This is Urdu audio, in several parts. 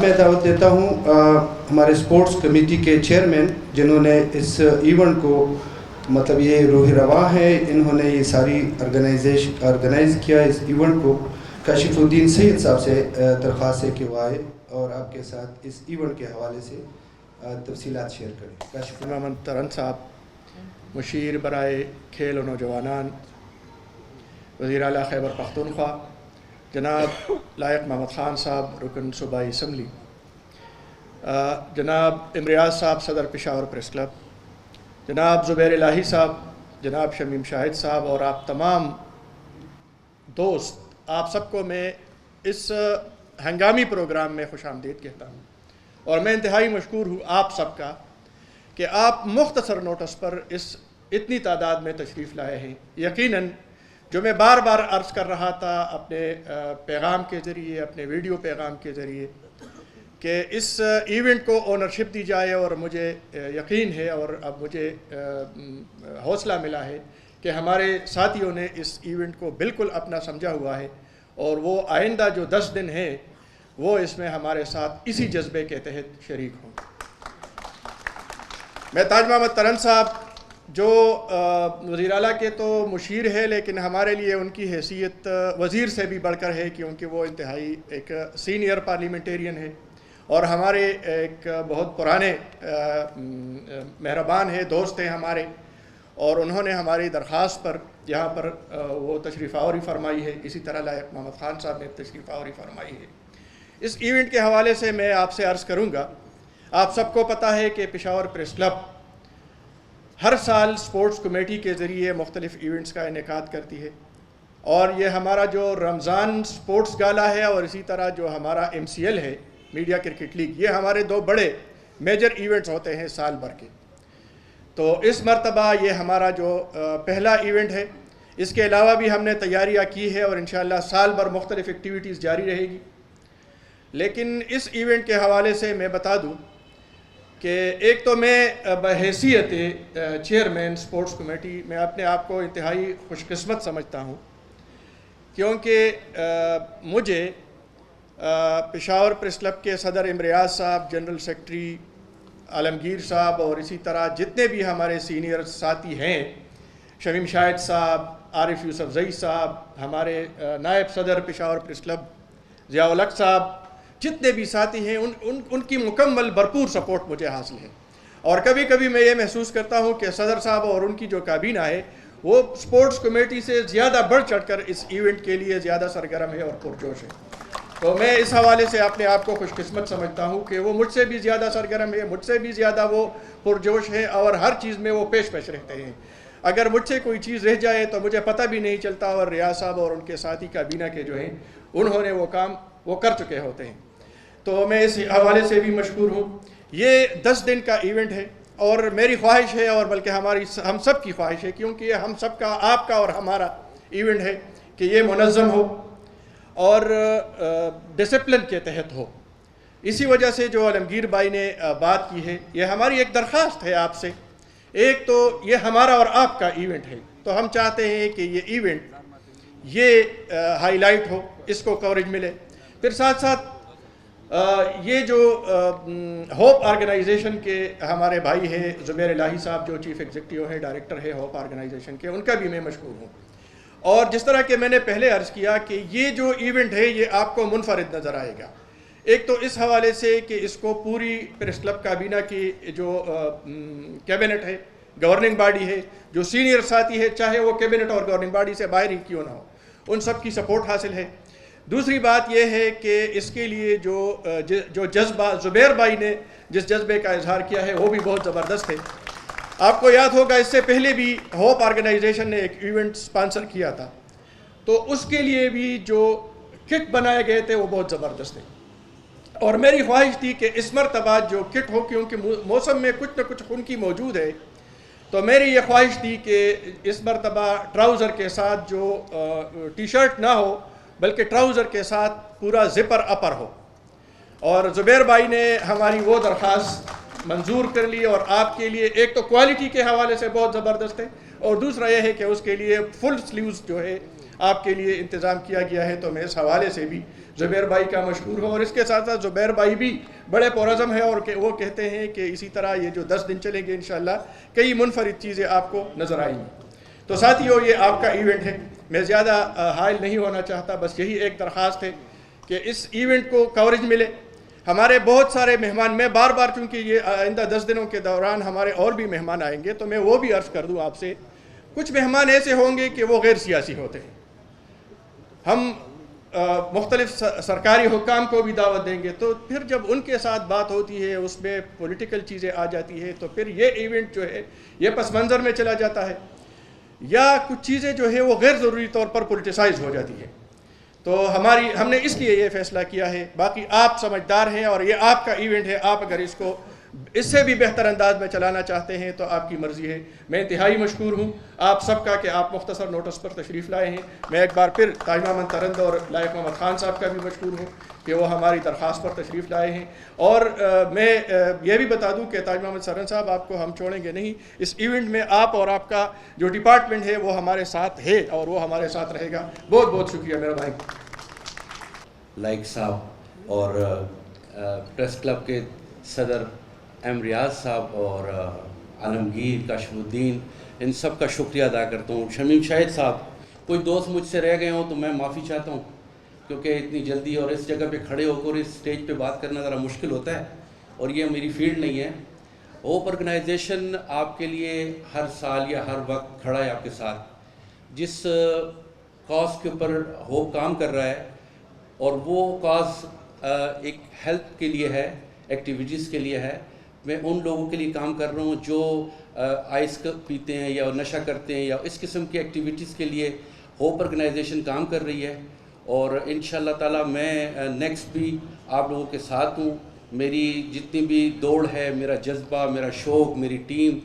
میں دعوت دیتا ہوں ہمارے اسپورٹس کمیٹی کے چیئرمین جنہوں نے اس ایونٹ کو مطلب یہ روح رواں ہے، انہوں نے یہ ساری آرگنائز کیا اس ایونٹ کو. کاشف الدین سید صاحب سے درخواست ہے کہ وہ آئے اور آپ کے ساتھ اس ایونٹ کے حوالے سے تفصیلات شیئر کریں. کاشف امام ترن صاحب، مشیر برائے کھیل و نوجوانان، وزیر اعلیٰ خیبر پختونخوا، جناب لائق محمد خان صاحب رکن صوبائی اسمبلی، جناب امریاز صاحب صدر پشاور پریس کلب، جناب زبیر الہی صاحب، جناب شمیم شاہد صاحب اور آپ تمام دوست، آپ سب کو میں اس ہنگامی پروگرام میں خوش آمدید کہتا ہوں. اور میں انتہائی مشکور ہوں آپ سب کا کہ آپ مختصر نوٹس پر اس اتنی تعداد میں تشریف لائے ہیں. یقیناً جو میں بار بار عرض کر رہا تھا اپنے پیغام کے ذریعے، اپنے ویڈیو پیغام کے ذریعے، کہ اس ایونٹ کو اونرشپ دی جائے، اور مجھے یقین ہے اور اب مجھے حوصلہ ملا ہے کہ ہمارے ساتھیوں نے اس ایونٹ کو بالکل اپنا سمجھا ہوا ہے، اور وہ آئندہ جو 10 دن ہیں وہ اس میں ہمارے ساتھ اسی جذبے کے تحت شریک ہوں. میں تاج محمد ترن صاحب جو وزیر اعلیٰ کے تو مشیر ہے، لیکن ہمارے لیے ان کی حیثیت وزیر سے بھی بڑھ کر ہے، کیونکہ وہ انتہائی ایک سینئر پارلیمنٹیرین ہے اور ہمارے ایک بہت پرانے مہربان ہیں، دوست ہیں ہمارے، اور انہوں نے ہماری درخواست پر یہاں پر وہ تشریف آوری فرمائی ہے. اسی طرح لائق محمد خان صاحب نے تشریف آوری فرمائی ہے. اس ایونٹ کے حوالے سے میں آپ سے عرض کروں گا، آپ سب کو پتہ ہے کہ پشاور پریس کلب ہر سال سپورٹس کمیٹی کے ذریعے مختلف ایونٹس کا انعقاد کرتی ہے، اور یہ ہمارا جو رمضان سپورٹس گالا ہے اور اسی طرح جو ہمارا MCL ہے میڈیا کرکٹ لیگ، یہ ہمارے 2 بڑے میجر ایونٹس ہوتے ہیں سال بھر کے. تو اس مرتبہ یہ ہمارا جو پہلا ایونٹ ہے. اس کے علاوہ بھی ہم نے تیاریاں کی ہے اور انشاءاللہ سال بھر مختلف ایکٹیویٹیز جاری رہے گی. لیکن اس ایونٹ کے حوالے سے میں بتا دوں کہ ایک تو میں بحیثیت چیئرمین سپورٹس کمیٹی میں اپنے آپ کو انتہائی خوش قسمت سمجھتا ہوں، کیونکہ مجھے پشاور پریس کلب کے صدر امریاز صاحب، جنرل سیکرٹری عالمگیر صاحب، اور اسی طرح جتنے بھی ہمارے سینئر ساتھی ہیں، شمیم شاہد صاحب، عارف یوسف زئی صاحب، ہمارے نائب صدر پشاور پریس کلب ضیاء الحق صاحب، جتنے بھی ساتھی ہیں ان کی مکمل بھرپور سپورٹ مجھے حاصل ہے. اور کبھی کبھی میں یہ محسوس کرتا ہوں کہ صدر صاحب اور ان کی جو کابینہ ہے وہ سپورٹس کمیٹی سے زیادہ بڑھ چڑھ کر اس ایونٹ کے لیے زیادہ سرگرم ہے اور پرجوش ہے. تو میں اس حوالے سے اپنے آپ کو خوش قسمت سمجھتا ہوں کہ وہ مجھ سے بھی زیادہ سرگرم ہے، مجھ سے بھی زیادہ وہ پرجوش ہے، اور ہر چیز میں وہ پیش رہتے ہیں. اگر مجھ سے کوئی چیز رہ جائے تو مجھے پتہ بھی نہیں چلتا، اور ریاض صاحب اور ان کے ساتھی کابینہ کے جو ہیں انہوں نے وہ کام وہ کر چکے ہوتے ہیں. تو میں اس حوالے سے بھی مشکور ہوں. یہ 10 دن کا ایونٹ ہے، اور میری خواہش ہے، اور بلکہ ہم سب کی خواہش ہے، کیونکہ یہ ہم سب کا، آپ کا اور ہمارا ایونٹ ہے، کہ یہ منظم ہو اور ڈسپلن کے تحت ہو. اسی وجہ سے جو عالمگیر بھائی نے بات کی ہے، یہ ہماری ایک درخواست ہے آپ سے. ایک تو یہ ہمارا اور آپ کا ایونٹ ہے، تو ہم چاہتے ہیں کہ یہ ایونٹ یہ ہائی لائٹ ہو، اس کو کوریج ملے. پھر ساتھ ساتھ یہ جو ہوپ آرگنائزیشن کے ہمارے بھائی ہیں زبیر الہی صاحب، جو چیف ایگزیکٹو ہیں، ڈائریکٹر ہے ہوپ آرگنائزیشن کے، ان کا بھی میں مشکور ہوں. اور جس طرح کہ میں نے پہلے عرض کیا کہ یہ جو ایونٹ ہے یہ آپ کو منفرد نظر آئے گا. ایک تو اس حوالے سے کہ اس کو پوری پریس کلب کابینہ کی جو کیبنٹ ہے، گورننگ باڈی ہے، جو سینئر ساتھی ہے، چاہے وہ کیبنٹ اور گورننگ باڈی سے باہر ہی کیوں نہ ہو، ان سب کی سپورٹ حاصل ہے. دوسری بات یہ ہے کہ اس کے لیے جو جذبہ زبیر بھائی نے جس جذبے کا اظہار کیا ہے وہ بھی بہت زبردست ہے. آپ کو یاد ہوگا اس سے پہلے بھی ہوپ آرگنائزیشن نے ایک ایونٹ سپانسر کیا تھا، تو اس کے لیے بھی جو کٹ بنائے گئے تھے وہ بہت زبردست ہے. اور میری خواہش تھی کہ اس مرتبہ جو کٹ ہو، کیونکہ موسم میں کچھ نہ کچھ ان کی موجود ہے، تو میری یہ خواہش تھی کہ اس مرتبہ ٹراؤزر کے ساتھ جو ٹی شرٹ نہ ہو، بلکہ ٹراؤزر کے ساتھ پورا زپر اپر ہو. اور زبیر بھائی نے ہماری وہ درخواست منظور کر لی، اور آپ کے لیے ایک تو کوالٹی کے حوالے سے بہت زبردست ہے، اور دوسرا یہ ہے کہ اس کے لیے فل سلیوز جو ہے آپ کے لیے انتظام کیا گیا ہے. تو میں اس حوالے سے بھی زبیر بھائی کا مشہور ہو، اور اس کے ساتھ ساتھ زبیر بھائی بھی بڑے پرعزم ہیں اور وہ کہتے ہیں کہ اسی طرح یہ جو 10 دن چلیں گے انشاءاللہ کئی منفرد چیزیں آپ کو نظر آئیں گی۔ تو ساتھیو، یہ آپ کا ایونٹ ہے، میں زیادہ حائل نہیں ہونا چاہتا، بس یہی ایک درخواست ہے کہ اس ایونٹ کو کوریج ملے۔ ہمارے بہت سارے مہمان، میں بار بار چونکہ یہ آئندہ 10 دنوں کے دوران ہمارے اور بھی مہمان آئیں گے، تو میں وہ بھی عرض کر دوں آپ سے، کچھ مہمان ایسے ہوں گے کہ وہ غیر سیاسی ہوتے ہیں۔ ہم مختلف سرکاری حکام کو بھی دعوت دیں گے، تو پھر جب ان کے ساتھ بات ہوتی ہے اس میں پولیٹیکل چیزیں آ جاتی ہے، تو پھر یہ ایونٹ جو ہے یہ پس منظر میں چلا جاتا ہے، یا کچھ چیزیں جو ہے وہ غیر ضروری طور پر پولیٹیسائز ہو جاتی ہے۔ تو ہم نے اس لیے یہ فیصلہ کیا ہے۔ باقی آپ سمجھدار ہیں اور یہ آپ کا ایونٹ ہے، آپ اگر اس کو اس سے بھی بہتر انداز میں چلانا چاہتے ہیں تو آپ کی مرضی ہے۔ میں انتہائی مشکور ہوں آپ سب کا کہ آپ مختصر نوٹس پر تشریف لائے ہیں۔ میں ایک بار پھر تاج محمد ترند اور لائق محمد خان صاحب کا بھی مشکور ہوں کہ وہ ہماری درخواست پر تشریف لائے ہیں، اور میں یہ بھی بتا دوں کہ تاج محمد ترند صاحب آپ کو ہم چھوڑیں گے نہیں، اس ایونٹ میں آپ اور آپ کا جو ڈپارٹمنٹ ہے وہ ہمارے ساتھ ہے اور وہ ہمارے ساتھ رہے گا۔ بہت بہت شکریہ میرا بھائی۔ لائق صاحب اور پریس کلب کے صدر ایم ریاض صاحب اور عالمگیر کاشف الدین، ان سب کا شکریہ ادا کرتا ہوں۔ شمیم شاہد صاحب، کوئی دوست مجھ سے رہ گئے ہوں تو میں معافی چاہتا ہوں، کیونکہ اتنی جلدی اور اس جگہ پہ کھڑے ہو کر اس سٹیج پہ بات کرنا ذرا مشکل ہوتا ہے، اور یہ میری فیلڈ نہیں ہے۔ ہوپ آرگنائزیشن آپ کے لیے ہر سال یا ہر وقت کھڑا ہے آپ کے ساتھ۔ جس کاز کے اوپر ہوپ کام کر رہا ہے، اور وہ کاز ایک ہیلتھ کے لیے ہے، ایکٹیویٹیز کے لیے ہے، میں ان لوگوں کے لیے کام کر رہا ہوں جو آئس پیتے ہیں یا نشہ کرتے ہیں یا اس قسم کی ایکٹیویٹیز کے لیے ہوپ آرگنائزیشن کام کر رہی ہے، اور انشاءاللہ تعالی میں نیکسٹ بھی آپ لوگوں کے ساتھ ہوں۔ میری جتنی بھی دوڑ ہے، میرا جذبہ، میرا شوق، میری ٹیم،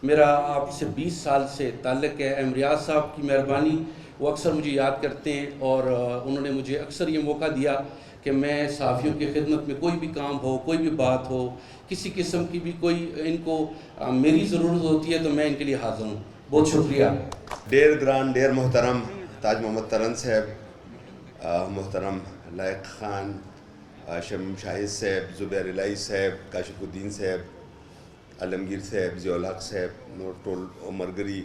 میرا آپ سے 20 سال سے تعلق ہے۔ ایم ریاض صاحب کی مہربانی، وہ اکثر مجھے یاد کرتے ہیں، اور انہوں نے مجھے اکثر یہ موقع دیا کہ میں صحافیوں کی خدمت میں کوئی بھی کام ہو، کوئی بھی بات ہو، کسی قسم کی بھی کوئی ان کو میری ضرورت ہوتی ہے تو میں ان کے لیے حاضر ہوں۔ بہت شکریہ۔ ڈیر گران، ڈیر محترم تاج محمد ترند صاحب، محترم لائق خان، شمیم شاہد صاحب، زبیر الہی صاحب، کاشف الدین صاحب، عالمگیر صاحب، ضیاء الحق صاحب، نور ټول عمرګري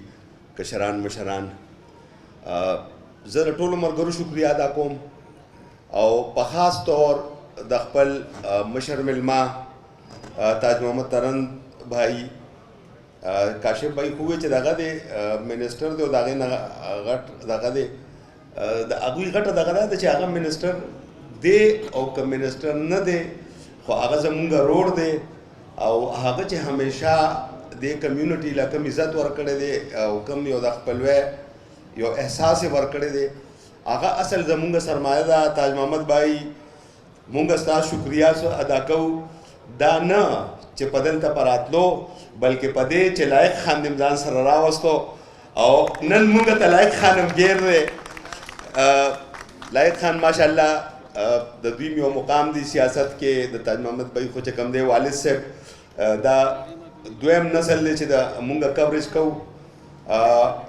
کشران مشران، زه ټولو ملګرو شکریہ ادا کوم، او په خاص طور د خپل مشر ملما تاج محمد ترند بھائی، کاشف بھائی خو چې دغه دی منسټر دی او د هغې نه غټ دغه دی د هغوی غټه دغه ده چې هغه منسټر دی او که منسټر نه دی خو هغه زمونږ روډ دی، او هغه چې همیشه د کمیونټي له کوم عزت ورکړی دی او کوم یو د خپلوۍ یو احساس یې ورکړی دی، هغه اصل زمونږ سرمایه ده۔ تاج محمد بھائی، مونږ ستاسو شکریہ ادا کوو، دا نه چې په دلته په راتلو بلکې په دې چې لایق خان دې ځان سره راوستو، او نن مونږ ته لایق خان هم ګیر دی۔ لایق خان ماشاءالله د دوی یو مقام دی سیاست کې، د تاج محمد بھائی خو چې کوم دی والد صاحب دا دویم نسل دی چې د مونږ کوریج کوو۔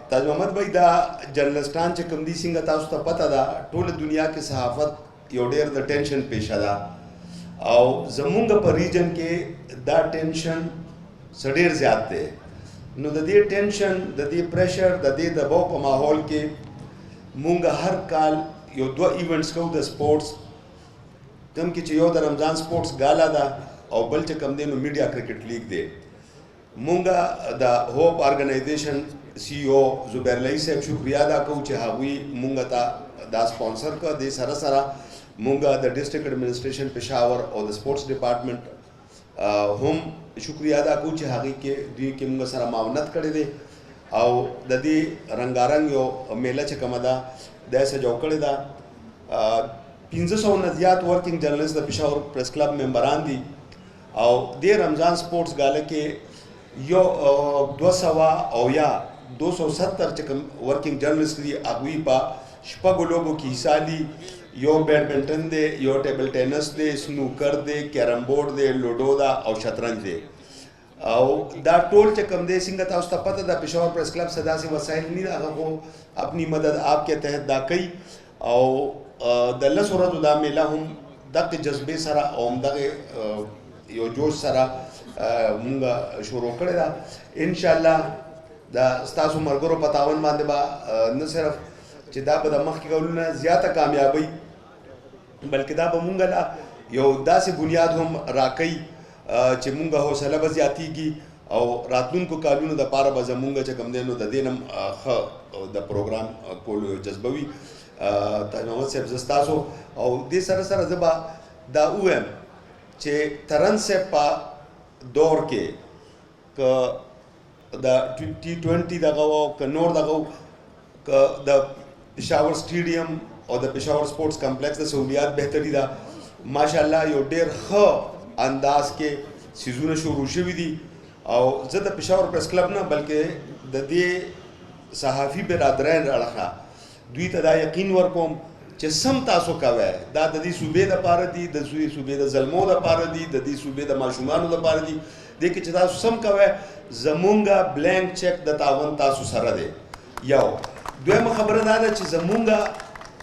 تاج محمد بھائی دا جرنلسټان چې کوم دي څنګه تاسو ته پته ده ټوله دنیا کې صحافت یو ډېر د ټینشن پیشه ده، او زمونږ په ریجن کې دا ټینشن څه ډېر زیات دی، نو د دې ټینشن، د دې پریشر، د دې دباو په ماحول کې مونږ هر کال یو 2 ایونټس کوو د سپورټس، کوم کې چې یو د رمضان سپورټس ګالا ده او بل چې کوم دی نو میډیا کرکټ لیګ دی۔ مونږ د ہوپ آرګنایزیشن سی او زبیر الہی صاحب شکریہ ادا کوو چې هغوی مونږ ته دا سپانسر کړه، دې سره سره مونږ د ډسټرکټ ایڈمنسټریشن پېښور او د سپورټس ډپارټمنټ هم شکریہ ادا کوو چې هغوی کې دوی کې مونږ سره معاونت کړی دی، او د دې رنګارنګ یو میله چې کومه ده دا یې سجو کړې ده۔ 500 نه زیات ورکنګ جرنلسټ د پېښور پریس کلب ممبران دي، او دې رمضان سپورټس ګاله کې یو 200 او یا 270 چې کوم ورکنګ جرنلسټ دي هغوی په 6 لوبو کې حصہ لي، یو بیڈمنټن دی، یو ټیبل ټینس دی، سنوکر دی، کیرم بورډ دی، لوډو ده او شطرنج دی، او دا ټول چې کوم دی څنګه تاسو ته پته ده پېښور پریس کلب څه داسې وسایل نه دي، هغه خو اپنی مدد آپ کے تحت دا کوي، او د لس ورځو دا میله هم دغه جذبې سره او همدغه یو جوش سره مونږ شروع کړې ده. انشاءالله دا ستاسو ملګرو په تعاون باندې به نه صرف چې دا به د مخکې کولونه زیاته کامیابی بلکې دا به مونږ له یو داسې بنیاد هم راکوي چې مونږ حوصله به زیاتیږي او راتلونکو کالونو دپاره به زمونږ چې کوم دی نو د دې نه ښه د پروګرام کولو جذبه وي. تاج محمد صاحب زه ستاسو او دې سره سره زه به دا ووایم چې ترن صاحب په دور کې که د T20 دغه و که نور دغه و که د پېښور سټیډیم او د پېښور سپورټس کمپلیکس د سہولیات بهتري ده. ماشاءالله یو ډېر ښه انداز کې سیزونه شروع شوي دي او زه د پېښور پریس کلب نه بلکې د دې صحافي برادران اړخه دوی ته دا یقین ورکوم چې سم تاسو کوئ دا د دې صوبې دپاره دي، د صوبې د زلمو دپاره دي، د دې صوبې د ماشومانو دپاره دي. دې کې چې تاسو سم کوئ زمونږ بلینک چیک د تعاون تاسو سره دی. یو دویمه خبره دا ده چې زمونږ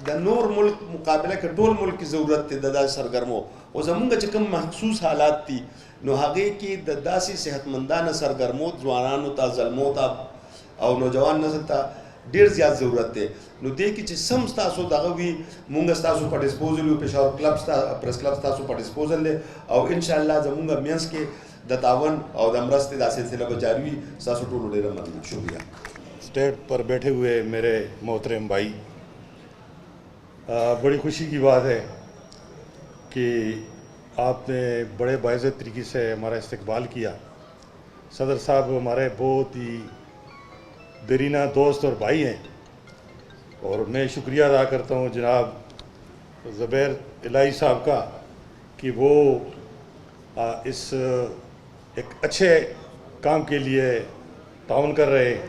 د نور ملک مقابله کې ټول ملک کی ضرورت دی د داسې سرګرمو او زمونږ چې کوم محسوس حالات دي نو هغې کې د داسې صحتمندانه سرګرمو ځوانانو ته زلمو ته او نوجوان نسل ته ډېر زیات ضرورت دی. نو دې کې چې سم ستاسو دغه وي مونږ ستاسو په ډسپوزل وي، پېښور کلب پریس کلب ستاسو په ډسپوزل دی او انشاءالله زمونږ منځ کې د تعاون او د مرستې دا سلسله به جاری وي. ستاسو ټولو ډېره مننه. شکریہ. اسٹیج پر بیٹھے ہوئے میرے محترم بھائی، بڑی خوشی کی بات ہے کہ آپ نے بڑے باعزت طریقے سے ہمارا استقبال کیا. صدر صاحب ہمارے بہت ہی دیرینہ دوست اور بھائی ہیں اور میں شکریہ ادا کرتا ہوں جناب زبیر الہی صاحب کا کہ وہ اس ایک اچھے کام کے لیے تعاون کر رہے ہیں.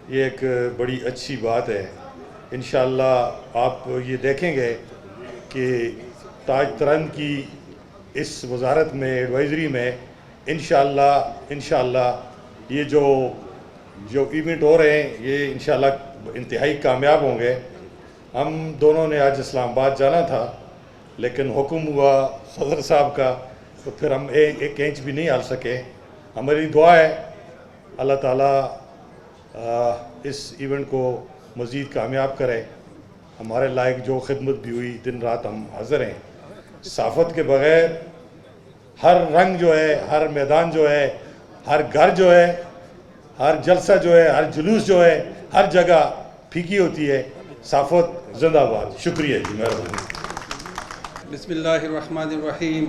یہ ایک بڑی اچھی بات ہے. انشاءاللہ آپ یہ دیکھیں گے کہ تاج ترن کی اس وزارت میں ایڈوائزری میں انشاءاللہ یہ جو ایونٹ ہو رہے ہیں یہ انشاءاللہ انتہائی کامیاب ہوں گے. ہم دونوں نے آج اسلام آباد جانا تھا لیکن حکم ہوا صدر صاحب کا تو پھر ہم ایک انچ بھی نہیں ہل سکے. ہماری دعا ہے اللہ تعالیٰ اس ایونٹ کو مزید کامیاب کرے. ہمارے لائق جو خدمت بھی ہوئی دن رات ہم حاضر ہیں. صحافت کے بغیر ہر رنگ جو ہے، ہر میدان جو ہے، ہر گھر جو ہے، ہر جلسہ جو ہے، ہر جلوس جو ہے، ہر جگہ پھیکی ہوتی ہے. صحافت زندہ باد. شکریہ جی، مہربانی. بسم اللہ الرحمن الرحیم.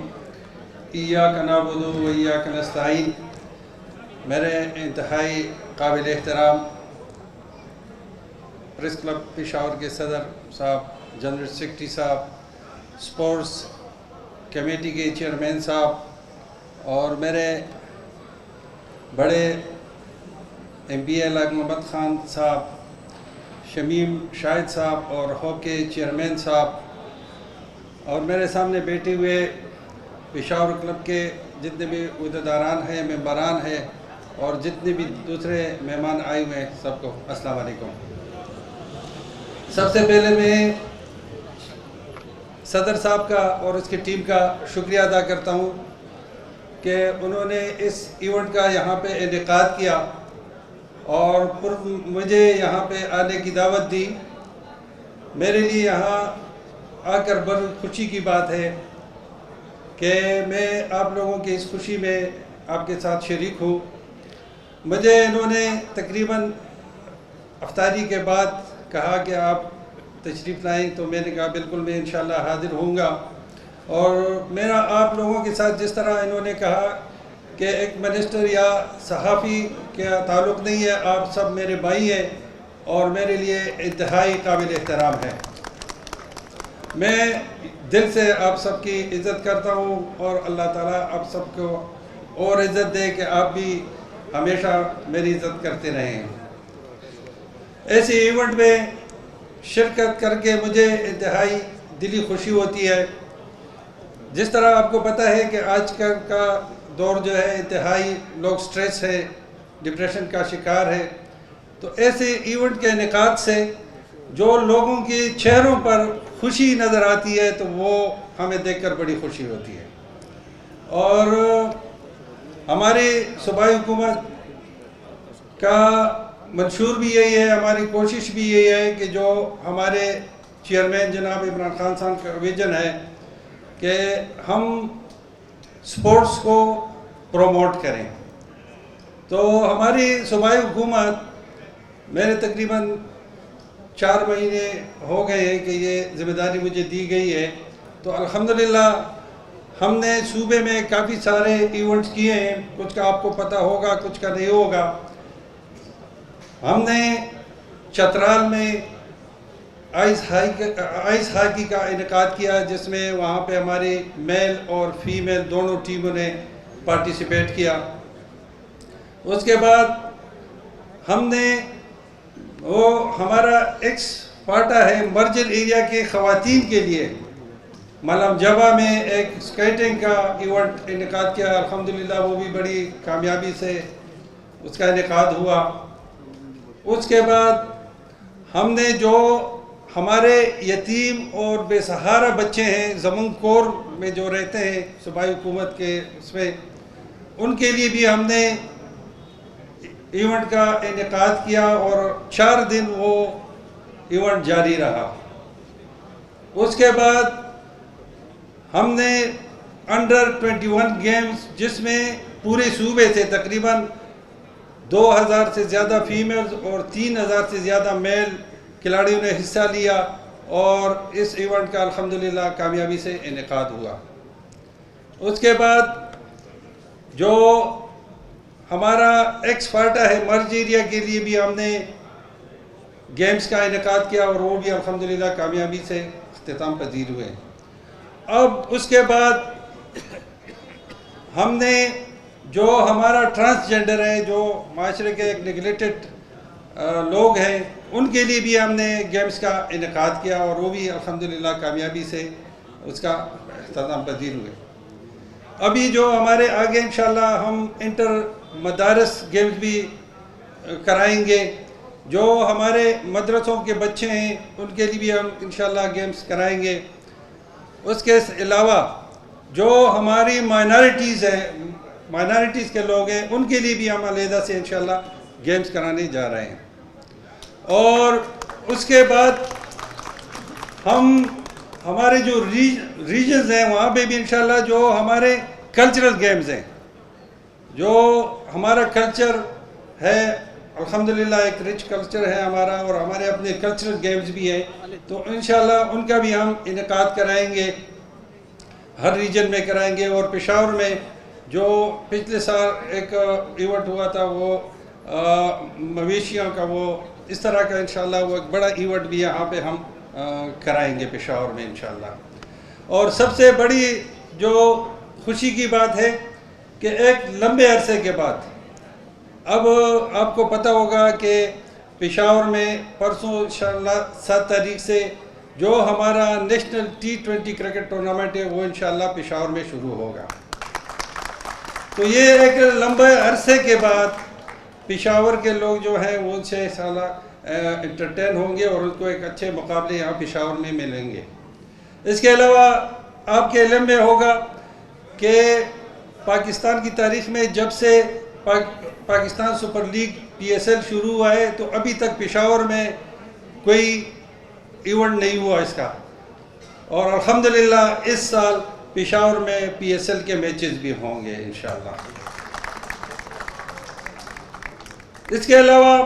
ایاک نعبد و ایاک نستعین. میرے انتہائی قابل احترام پریس کلب پشاور کے صدر صاحب، جنرل سیکرٹری صاحب، سپورٹس کمیٹی کے چیئرمین صاحب اور میرے بڑے MBA لائق محمد خان صاحب، شمیم شاہد صاحب اور ہاکی چیئرمین صاحب اور میرے سامنے بیٹھے ہوئے پشاور کلب کے جتنے بھی عہدیداران ہیں، ممبران ہیں اور جتنے بھی دوسرے مہمان آئے ہوئے ہیں سب کو السلام علیکم. سب سے پہلے میں صدر صاحب کا اور اس کی ٹیم کا شکریہ ادا کرتا ہوں کہ انہوں نے اس ایونٹ کا یہاں پہ انعقاد کیا اور مجھے یہاں پہ آنے کی دعوت دی. میرے لیے یہاں آ کر بڑی خوشی کی بات ہے کہ میں آپ لوگوں کی اس خوشی میں آپ کے ساتھ شریک ہوں. مجھے انہوں نے تقریباً افطاری کے بعد کہا کہ آپ تشریف لائیں تو میں نے کہا بالکل میں انشاءاللہ حاضر ہوں گا. اور میرا آپ لوگوں کے ساتھ جس طرح انہوں نے کہا کہ ایک منسٹر یا صحافی کا تعلق نہیں ہے، آپ سب میرے بھائی ہیں اور میرے لیے انتہائی قابل احترام ہے. میں دل سے آپ سب کی عزت کرتا ہوں اور اللہ تعالیٰ آپ سب کو اور عزت دے کہ آپ بھی ہمیشہ میری عزت کرتے رہیں. ایسے ایونٹ میں شرکت کر کے مجھے انتہائی دلی خوشی ہوتی ہے. جس طرح آپ کو پتہ ہے کہ آج کل کا دور جو ہے انتہائی لوگ سٹریس ہے، ڈپریشن کا شکار ہے، تو ایسے ایونٹ کے انعقاد سے جو لوگوں کے چہروں پر خوشی نظر آتی ہے تو وہ ہمیں دیکھ کر بڑی خوشی ہوتی ہے. اور ہماری صوبائی حکومت کا منشور بھی یہی ہے, ہماری کوشش بھی یہی ہے کہ جو ہمارے چیئرمین جناب عمران خان صاحب کا ویژن ہے کہ ہم سپورٹس کو پروموٹ کریں. تو ہماری صوبائی حکومت میرے تقریباً 4 مہینے ہو گئے ہیں کہ یہ ذمہ داری مجھے دی گئی ہے. تو الحمدللہ ہم نے صوبے میں کافی سارے ایونٹس کیے ہیں, کچھ کا آپ کو پتہ ہوگا, کچھ کا نہیں ہوگا. ہم نے چترال میں آئس ہاکی کا انعقاد کیا, جس میں وہاں پہ ہماری میل اور فیمیل دونوں ٹیموں نے پارٹیسپیٹ کیا. اس کے بعد ہم نے وہ ہمارا ایکس فاٹا ہے مرجل ایریا کے خواتین کے لیے ملم جبہ میں ایک سکیٹنگ کا ایونٹ انعقاد کیا. الحمدللہ وہ بھی بڑی کامیابی سے اس کا انعقاد ہوا. اس کے بعد ہم نے جو ہمارے یتیم اور بے سہارا بچے ہیں زمن کور میں جو رہتے ہیں صوبائی حکومت کے اس میں, ان کے لیے بھی ہم نے ایونٹ کا انعقاد کیا اور 4 دن وہ ایونٹ جاری رہا. اس کے بعد ہم نے انڈر 21 گیمز, جس میں پورے صوبے سے تقریباً 2000 سے زیادہ فیمیلز اور 3000 سے زیادہ میل کھلاڑیوں نے حصہ لیا اور اس ایونٹ کا الحمدللہ کامیابی سے انعقاد ہوا. اس کے بعد جو ہمارا ایکس فاٹا ہے مرج ایریا کے لیے بھی ہم نے گیمز کا انعقاد کیا اور وہ بھی الحمدللہ کامیابی سے اختتام پذیر ہوئے. اب اس کے بعد ہم نے جو ہمارا ٹرانسجنڈر ہے, جو معاشرے کے ایک نیگلیکٹڈ لوگ ہیں, ان کے لیے بھی ہم نے گیمز کا انعقاد کیا اور وہ بھی الحمدللہ کامیابی سے اس کا اختتام پذیر ہوئے. ابھی جو ہمارے آگے انشاءاللہ ہم انٹر مدارس گیمز بھی کرائیں گے. جو ہمارے مدرسوں کے بچے ہیں ان کے لیے بھی ہم انشاءاللہ گیمز کرائیں گے. اس کے علاوہ جو ہماری مائنارٹیز ہیں, مائنارٹیز کے لوگ ہیں, ان کے لیے بھی ہم علیحدہ سے انشاءاللہ گیمز کرانے جا رہے ہیں. اور اس کے بعد ہم ہمارے جو ریجنز ہیں وہاں پہ بھی انشاءاللہ جو ہمارے کلچرل گیمز ہیں, جو ہمارا کلچر ہے الحمدللہ ایک رچ کلچر ہے ہمارا اور ہمارے اپنے کلچرل گیمز بھی ہیں, تو انشاءاللہ ان کا بھی ہم انعقاد کرائیں گے, ہر ریجن میں کرائیں گے. اور پشاور میں جو پچھلے سال ایک ایونٹ ہوا تھا وہ مویشیوں کا, وہ اس طرح کا انشاءاللہ وہ ایک بڑا ایونٹ بھی یہاں پہ ہم کرائیں گے پشاور میں انشاءاللہ. اور سب سے بڑی جو خوشی کی بات ہے کہ ایک لمبے عرصے کے بعد اب آپ کو پتہ ہوگا کہ پشاور میں پرسوں انشاءاللہ 7 تاریخ سے جو ہمارا نیشنل T20 کرکٹ ٹورنامنٹ ہے وہ انشاءاللہ پشاور میں شروع ہوگا. تو یہ ایک لمبے عرصے کے بعد پشاور کے لوگ جو ہیں وہ ان سے انشاءاللہ انٹرٹین ہوں گے اور ان کو ایک اچھے مقابلے یہاں پشاور میں ملیں گے. اس کے علاوہ آپ کے علم میں ہوگا کہ پاکستان کی تاریخ میں جب سے پاکستان سپر لیگ PSL شروع ہوا ہے تو ابھی تک پشاور میں کوئی ایونٹ نہیں ہوا اس کا, اور الحمدللہ اس سال پشاور میں PSL کے میچز بھی ہوں گے انشاءاللہ. اس کے علاوہ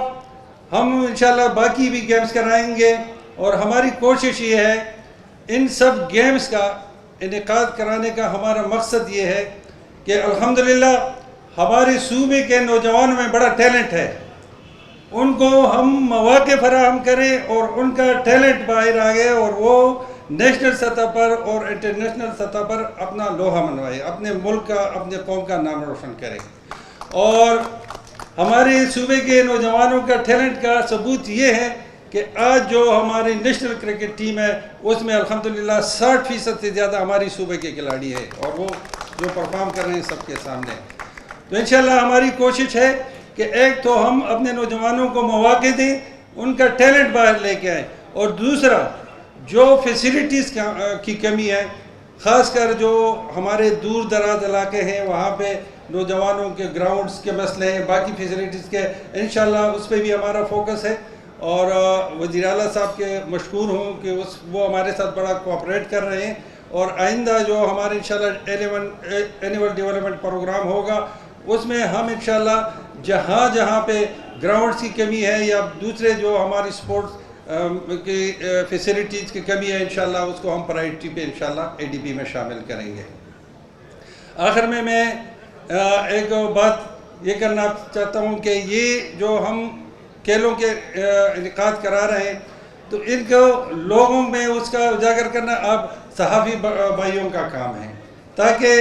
ہم انشاءاللہ باقی بھی گیمز کرائیں گے اور ہماری کوشش یہ ہے ان سب گیمز کا انعقاد کرانے کا ہمارا مقصد یہ ہے کہ الحمدللہ ہمارے صوبے کے نوجوانوں میں بڑا ٹیلنٹ ہے, ان کو ہم مواقع فراہم کریں اور ان کا ٹیلنٹ باہر آ گئے اور وہ نیشنل سطح پر اور انٹرنیشنل سطح پر اپنا لوہا منوائے, اپنے ملک کا اپنے قوم کا نام روشن کرے. اور ہمارے صوبے کے نوجوانوں کا ٹیلنٹ کا ثبوت یہ ہے کہ آج جو ہماری نیشنل کرکٹ ٹیم ہے اس میں الحمدللہ 60% سے زیادہ ہماری صوبے کے کھلاڑی ہیں اور وہ جو پرفارم کر رہے ہیں سب کے سامنے. تو انشاءاللہ ہماری کوشش ہے کہ ایک تو ہم اپنے نوجوانوں کو مواقع دیں, ان کا ٹیلنٹ باہر لے کے آئیں, اور دوسرا جو فیسلٹیز کی کمی ہے، خاص کر جو ہمارے دور دراز علاقے ہیں وہاں پہ نوجوانوں کے گراؤنڈز کے مسئلے ہیں، باقی فیسلٹیز کے انشاءاللہ اس پہ بھی ہمارا فوکس ہے. اور وزیر اعلیٰ صاحب کے مشکور ہوں کہ وہ ہمارے ساتھ بڑا کوآپریٹ کر رہے ہیں. اور آئندہ جو ہمارے انشاءاللہ اینول ڈیولپمنٹ پروگرام ہوگا اس میں ہم انشاءاللہ جہاں جہاں پہ گراؤنڈز کی کمی ہے یا دوسرے جو ہماری سپورٹس کی فیسلٹیز کی کمی ہے انشاءاللہ اس کو ہم پرائرٹی پہ انشاءاللہ ADP میں شامل کریں گے. آخر میں ایک بات یہ کرنا چاہتا ہوں کہ یہ جو ہم کھیلوں کے انعقاد کرا رہے ہیں تو ان کو لوگوں میں اس کا اجاگر کرنا اب صحافی بھائیوں کا کام ہے، تاکہ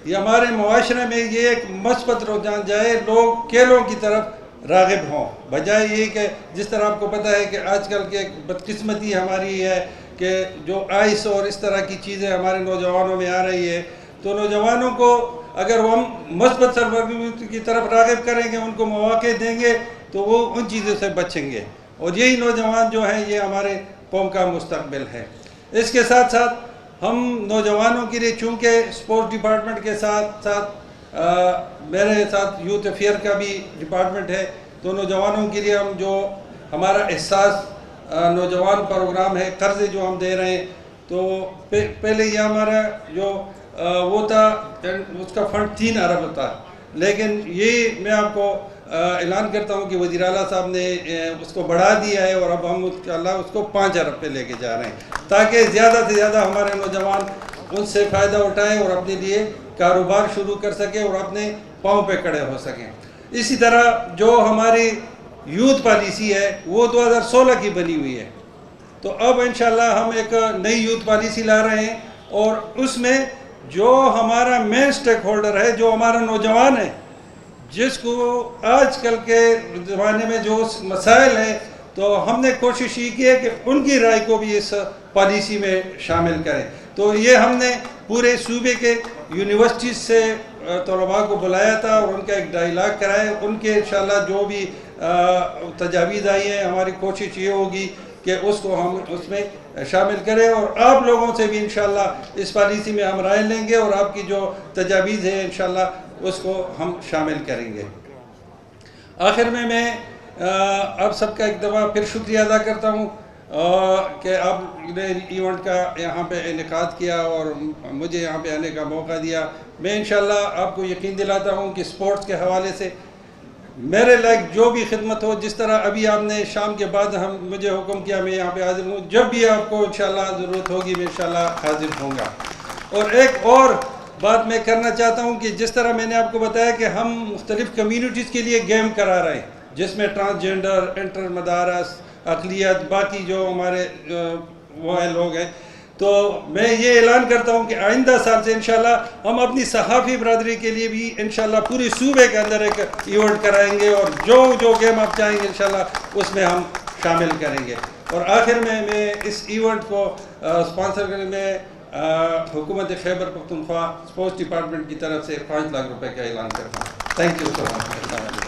یہ ہمارے معاشرے میں یہ ایک مثبت رجحان جائے، لوگ کھیلوں کی طرف راغب ہوں، بجائے یہ کہ جس طرح آپ کو پتہ ہے کہ آج کل کی ایک بدقسمتی ہماری ہے کہ جو آئس اور اس طرح کی چیزیں ہمارے نوجوانوں میں آ رہی ہے. تو نوجوانوں کو اگر ہم مثبت سرگرمی کی طرف راغب کریں گے، ان کو مواقع دیں گے تو وہ ان چیزوں سے بچیں گے، اور یہی نوجوان جو ہیں یہ ہمارے قوم کا مستقبل ہے. اس کے ساتھ ساتھ ہم نوجوانوں کے لیے چونکہ سپورٹس ڈپارٹمنٹ کے ساتھ ساتھ میرے ساتھ یوتھ افیئر کا بھی ڈپارٹمنٹ ہے، تو نوجوانوں کے لیے ہم جو ہمارا احساس نوجوان پروگرام ہے، قرضے جو ہم دے رہے ہیں، تو پہلے یہ ہمارا جو وہ تھا اس کا فنڈ 3 ارب تھا، لیکن یہ میں آپ کو اعلان کرتا ہوں کہ وزیر اعلیٰ صاحب نے اس کو بڑھا دیا ہے، اور اب ہم انشاءاللہ اس کو 5 ارب پہ لے کے جا رہے ہیں، تاکہ زیادہ سے زیادہ ہمارے نوجوان ان سے فائدہ اٹھائیں اور اپنے لیے کاروبار شروع کر سکیں اور اپنے پاؤں پہ کھڑے ہو سکیں. اسی طرح جو ہماری یوتھ پالیسی ہے وہ 2016 کی بنی ہوئی ہے، تو اب انشاءاللہ ہم ایک نئی یوتھ پالیسی لا رہے ہیں، اور اس میں جو ہمارا مین سٹیک ہولڈر ہے، جو ہمارا نوجوان ہے، جس کو آج کل کے زمانے میں جو مسائل ہیں، تو ہم نے کوشش یہ کی ہے کہ ان کی رائے کو بھی اس پالیسی میں شامل کریں. تو یہ ہم نے پورے صوبے کے یونیورسٹیز سے طلباء کو بلایا تھا اور ان کا ایک ڈائیلاگ کرایا. ان کے انشاءاللہ جو بھی تجاویز آئی ہیں، ہماری کوشش یہ ہوگی کہ اس کو ہم اس میں شامل کریں، اور آپ لوگوں سے بھی انشاءاللہ اس پالیسی میں ہم رائے لیں گے، اور آپ کی جو تجاویز ہے انشاءاللہ اس کو ہم شامل کریں گے. آخر میں آپ سب کا ایک دفعہ پھر شکریہ ادا کرتا ہوں کہ آپ نے ایونٹ کا یہاں پہ انعقاد کیا اور مجھے یہاں پہ آنے کا موقع دیا. میں انشاءاللہ آپ کو یقین دلاتا ہوں کہ سپورٹس کے حوالے سے میرے لائق جو بھی خدمت ہو، جس طرح ابھی آپ نے شام کے بعد مجھے حکم کیا میں یہاں پہ حاضر ہوں، جب بھی آپ کو انشاءاللہ ضرورت ہوگی میں انشاءاللہ حاضر ہوں گا. اور ایک اور بات میں کرنا چاہتا ہوں کہ جس طرح میں نے آپ کو بتایا کہ ہم مختلف کمیونٹیز کے لیے گیم کرا رہے ہیں، جس میں ٹرانسجینڈر، انٹر مدارس، اقلیت، باقی جو ہمارے وہ لوگ ہیں، تو میں یہ اعلان کرتا ہوں کہ آئندہ سال سے انشاءاللہ ہم اپنی صحافی برادری کے لیے بھی انشاءاللہ پوری صوبے کے اندر ایک ایونٹ کرائیں گے، اور جو گیم آپ چاہیں گے انشاءاللہ اس میں ہم شامل کریں گے. اور آخر میں اس ایونٹ کو اسپانسر کرنے میں حکومت خیبر پختونخوا سپورٹس ڈپارٹمنٹ کی طرف سے 5 لاکھ روپے کا اعلان کرتا ہوں. Thank you so much.